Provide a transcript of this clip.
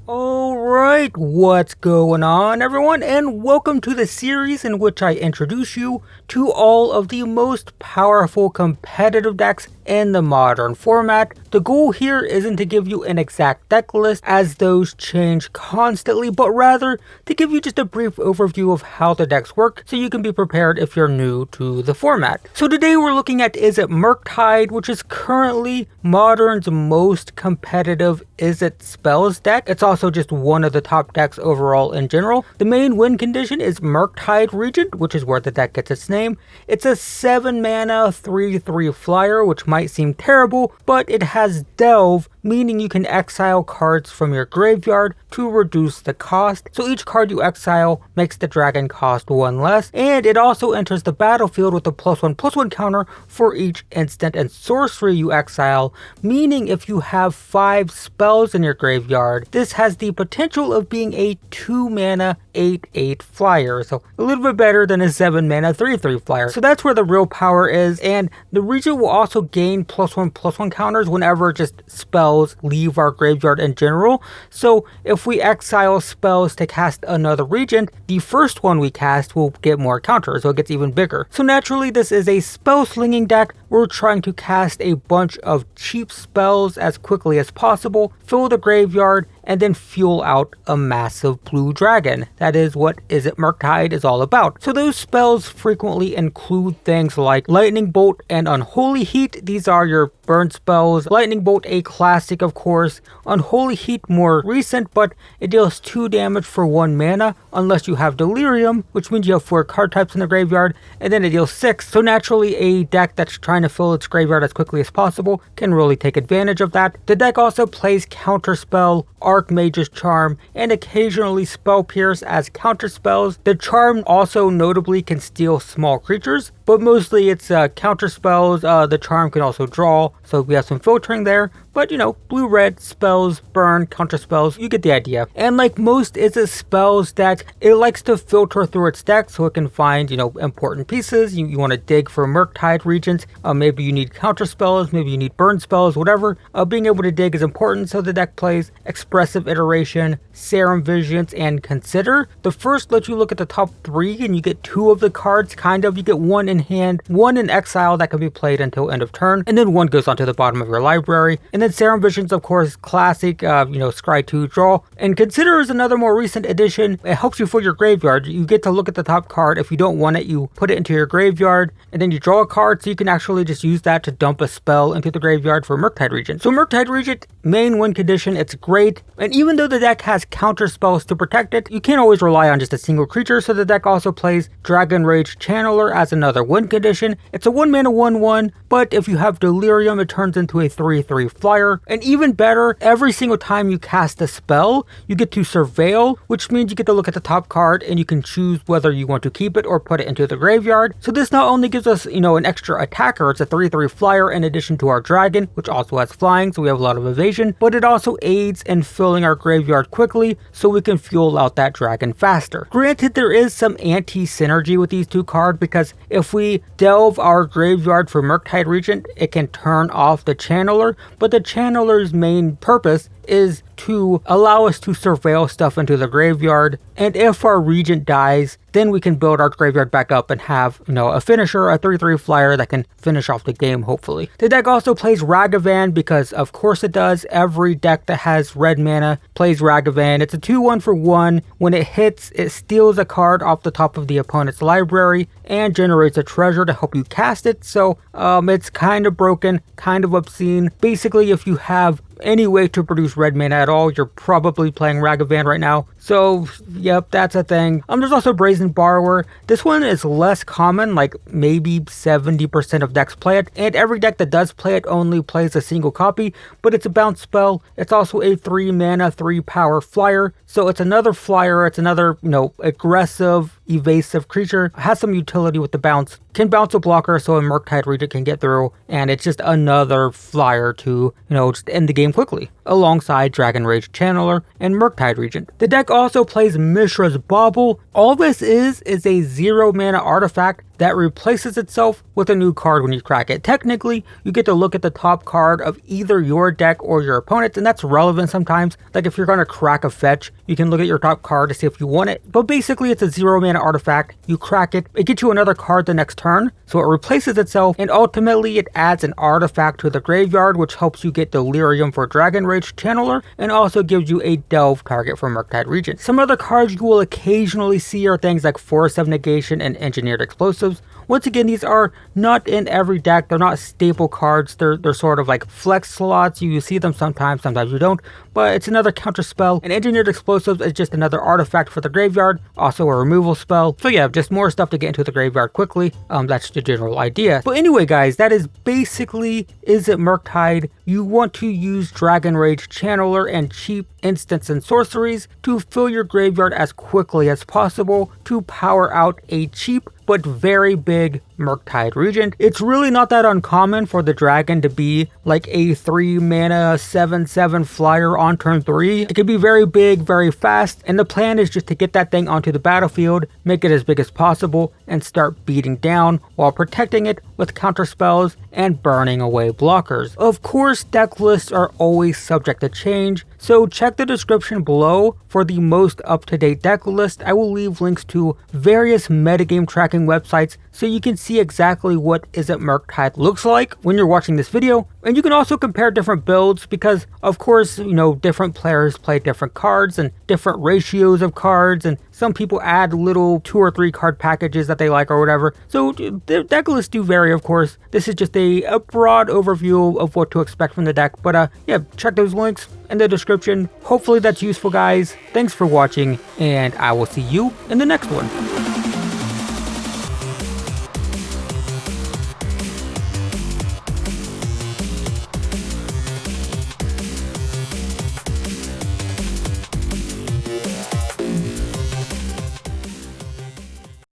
Alright, what's going on everyone, and welcome to the series in which I introduce you to all of the most powerful competitive decks in the modern format. The goal here isn't to give you an exact deck list, as those change constantly, but rather to give you just a brief overview of how the decks work so you can be prepared if you're new to the format. So today we're looking at Izzet Murktide, which is currently Modern's most competitive Izzet Spells deck. It's also just one of the top decks overall in general. The main win condition is Murktide Regent, which is where the deck gets its name. It's a 7 mana 3/3 flyer, which might seem terrible, but it has Delve, meaning you can exile cards from your graveyard to reduce the cost. So each card you exile makes the dragon cost 1 less, and it also enters the battlefield with a +1/+1 counter for each instant and sorcery you exile, meaning if you have 5 spells in your graveyard, this has the potential of being a 2 mana 8/8 flyer, so a little bit better than a 7 mana 3/3 flyer. So that's where the real power is, and the Regent will also gain +1/+1 counters whenever just spells leave our graveyard in general. So if we exile spells to cast another Regent, the first one we cast will get more counters, so it gets even bigger. So naturally this is a spell slinging deck. We're trying to cast a bunch of cheap spells as quickly as possible, fill the graveyard, and then fuel out a massive blue dragon. That is what Izzet Murktide is all about. So those spells frequently include things like Lightning Bolt and Unholy Heat. These are your burn spells. Lightning Bolt, a classic of course. Unholy Heat, more recent, but it deals 2 damage for 1 mana unless you have Delirium, which means you have 4 card types in the graveyard, and then it deals 6. So naturally a deck that's trying to fill its graveyard as quickly as possible can really take advantage of that. The deck also plays Counterspell, Archmage's Charm, and occasionally Spell Pierce as counter spells. The Charm also notably can steal small creatures, but mostly it's counter spells. The Charm can also draw, so we have some filtering there. But you know, blue-red spells, burn, counter spells, you get the idea. And like most Izzet Spells deck, it likes to filter through its deck so it can find, you know, important pieces. You want to dig for Murktide Regent. Maybe you need counter spells, maybe you need burn spells, whatever. Being able to dig is important, so the deck plays Expressive Iteration, Serum Visions, and Consider. The first lets you look at the top 3 and you get 2 of the cards, kind of. You get 1 in hand, 1 in exile that can be played until end of turn, and then 1 goes onto the bottom of your library. And then Serum Visions, of course, classic, scry 2 draw. And Consider is another more recent addition. It helps you fill your graveyard. You get to look at the top card. If you don't want it, you put it into your graveyard, and then you draw a card, so you can actually just use that to dump a spell into the graveyard for Murktide Regent. So Murktide Regent, main win condition, it's great. And even though the deck has counter spells to protect it, you can't always rely on just a single creature, so the deck also plays Dragon Rage Channeler as another win condition. It's a 1 mana 1/1, but if you have Delirium, it turns into a 3/3 flyer. And even better, every single time you cast a spell, you get to surveil, which means you get to look at the top card and you can choose whether you want to keep it or put it into the graveyard. So this not only gives us, an extra attacker, it's a 3/3 flyer in addition to our dragon, which also has flying, so we have a lot of evasion, but it also aids in filling our graveyard quickly so we can fuel out that dragon faster. Granted, there is some anti-synergy with these 2 cards, because if we delve our graveyard for Murktide Regent, it can turn off the Channeler, but the Channeler's main purpose is to allow us to surveil stuff into the graveyard, and if our Regent dies, then we can build our graveyard back up and have, a finisher, a 3/3 flyer that can finish off the game, hopefully. The deck also plays Ragavan, because of course it does. Every deck that has red mana plays Ragavan. It's a 2/1 for 1. When it hits, it steals a card off the top of the opponent's library and generates a treasure to help you cast it. So it's kind of broken, kind of obscene. Basically, if you have any way to produce red mana at all, you're probably playing Ragavan right now. So, yep, that's a thing. There's also Brazen Borrower. This one is less common, like maybe 70% of decks play it, and every deck that does play it only plays a single copy, but it's a bounce spell. It's also a 3 mana, 3 power flyer, so it's another flyer, it's another, aggressive, evasive creature. It has some utility with the bounce. Can bounce a blocker so a Murktide Regent can get through, and it's just another flyer to, just end the game quickly, alongside Dragon Rage Channeler and Murktide Regent. The deck also plays Mishra's Bauble. All this is a 0 mana artifact that replaces itself with a new card when you crack it. Technically, you get to look at the top card of either your deck or your opponent's, and that's relevant sometimes. Like if you're going to crack a fetch, you can look at your top card to see if you want it. But basically, it's a 0-mana artifact. You crack it, it gets you another card the next turn, so it replaces itself, and ultimately it adds an artifact to the graveyard, which helps you get Delirium for Dragon Rage Channeler, and also gives you a Delve target for Murktide Regent. Some other cards you will occasionally see are things like Force of Negation and Engineered Explosives. Once again, these are not in every deck. They're not staple cards. They're sort of like flex slots. You see them sometimes you don't. But it's another counter spell. And Engineered Explosives is just another artifact for the graveyard. Also a removal spell. So yeah, just more stuff to get into the graveyard quickly. That's the general idea. But anyway, guys, that is basically Izzet Murktide. You want to use Dragon Rage Channeler and cheap instants and sorceries to fill your graveyard as quickly as possible to power out a cheap but very big Murktide Regent. It's really not that uncommon for the dragon to be like a 3-mana 7/7 flyer on turn 3. It can be very big, very fast, and the plan is just to get that thing onto the battlefield, make it as big as possible, and start beating down while protecting it with counter spells and burning away blockers. Of course, deck lists are always subject to change, so check the description below for the most up-to-date deck list. I will leave links to various metagame tracking websites so you can see exactly what Izzet Murktide looks like when you're watching this video. And you can also compare different builds because, of course, you know, different players play different cards and different ratios of cards, and some people add little 2 or 3 card packages that they like or whatever. So the deck lists do vary, of course. This is just a broad overview of what to expect from the deck. But yeah, check those links in the description. Hopefully that's useful, guys. Thanks for watching, and I will see you in the next one.